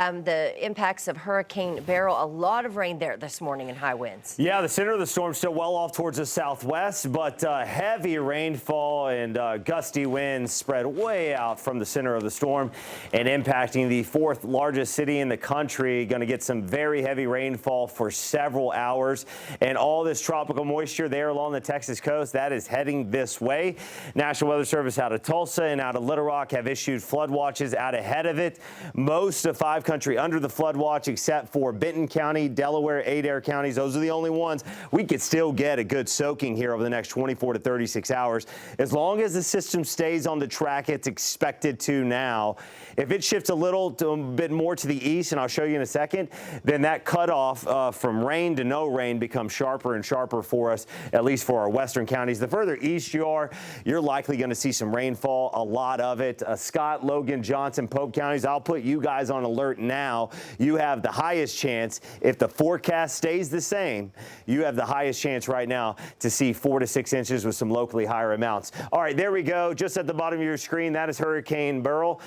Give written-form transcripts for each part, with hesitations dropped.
the impacts of Hurricane Beryl. A lot of rain there this morning and high winds. Yeah, the center of the storm still well off towards the southwest, but heavy rainfall and gusty winds spread way out from the center of the storm and impacting the fourth largest city in the country. Going to get some very heavy rainfall for several hours, and all this tropical moisture there along the Texas coast that is heading this way. National Weather Service out of Tulsa and out of Little Rock have issued flood watches out ahead of it. Most of 5 country under the flood watch except for Benton County, Delaware, Adair counties. Those are the only ones. We could still get a good soaking here over the next 24 to 36 hours as long as the system stays on the track it's expected to now. If it shifts a little bit more to the east, and I'll show you in a second, then that cutoff from rain to no rain becomes sharper and sharper for us, at least for our western counties. The further east you are, you're likely going to see some rainfall, a lot of it. Scott, Logan, Johnson, Pope counties, I'll put you guys on alert now. You have the highest chance, if the forecast stays the same, you have the highest chance right now to see 4 to 6 inches with some locally higher amounts. All right, there we go. Just at the bottom of your screen, that is Hurricane Beryl.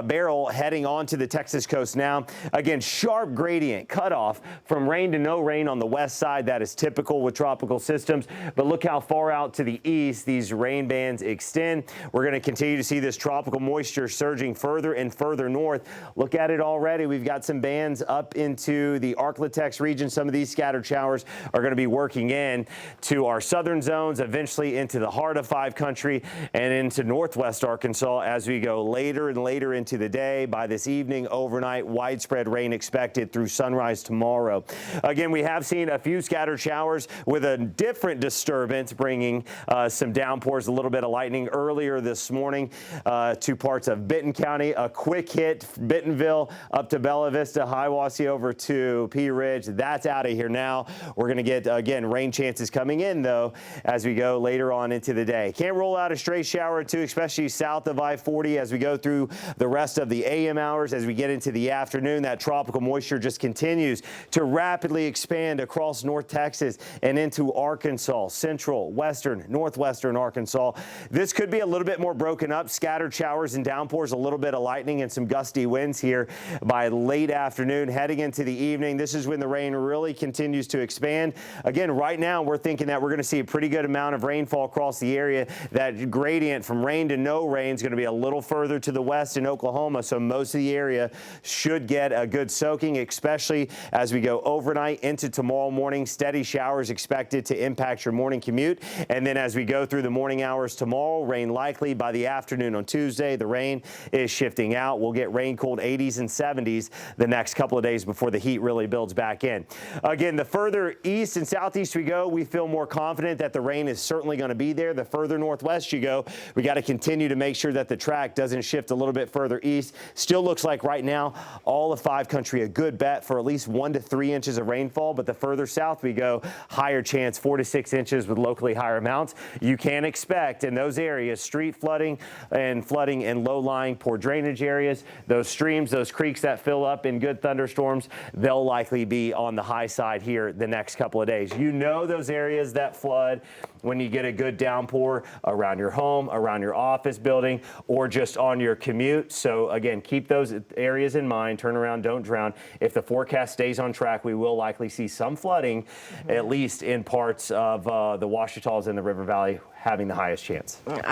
Beryl heading onto the Texas coast now. Again, sharp gradient cutoff from rain to no rain on the west side. That is typical with tropical systems. But look how far out to the east these rain bands extend. We're going to continue to see this tropical moisture surging further and further north. Look at it already. We've got some bands up into the Arklatex region. Some of these scattered showers are going to be working in to our southern zones, eventually into the heart of 5 country and into northwest Arkansas as we go later and later into the day. By this evening, overnight, widespread rain expected through sunrise tomorrow. Again, we have seen a few scattered showers with a different disturbance bringing some downpours, a little bit of lightning earlier this morning to parts of Benton County. A quick hit, Bentonville up to Bella Vista, Hiawassee over to Pea Ridge. That's out of here now. We're going to get, again, rain chances coming in, though, as we go later on into the day. Can't rule out a stray shower or two, especially south of I-40 as we go through the rest of the AM hours. As we get into the afternoon, that tropical moisture just continues to rapidly expand across North Texas and into Arkansas, central, western, northwestern Arkansas. This could be a little bit more broken up, scattered showers and downpours, a little bit of lightning and some gusty winds here by late afternoon, heading into the evening. This is when the rain really continues to expand. Again, right now we're thinking that we're going to see a pretty good amount of rainfall across the area. That gradient from rain to no rain is going to be a little further to the west in Oklahoma, so most of the area should get a good soaking, especially as we go overnight into tomorrow morning. Steady showers expected to impact your morning commute, and then as we go through the morning hours tomorrow, rain likely by the afternoon on Tuesday. The rain is shifting out. We'll get rain-cooled 80s and 70s the next couple of days before the heat really builds back in. Again, the further east and southeast we go, we feel more confident that the rain is certainly going to be there. The further northwest you go, we got to continue to make sure that the track doesn't shift a little bit further east. Still looks like right now all of 5 country a good bet for at least 1 to 3 inches of rainfall, but the further south we go, higher chance 4 to 6 inches with locally higher amounts. You can expect in those areas street flooding in low-lying poor drainage areas. Those streams, those creeks that fill up in good thunderstorms, they'll likely be on the high side here the next couple of days. You know those areas that flood when you get a good downpour around your home, around your office building, or just on your commute. So again, keep those areas in mind. Turn around, don't drown. If the forecast stays on track, we will likely see some flooding, at least in parts of the Ouachitas and the River Valley having the highest chance. Absolutely.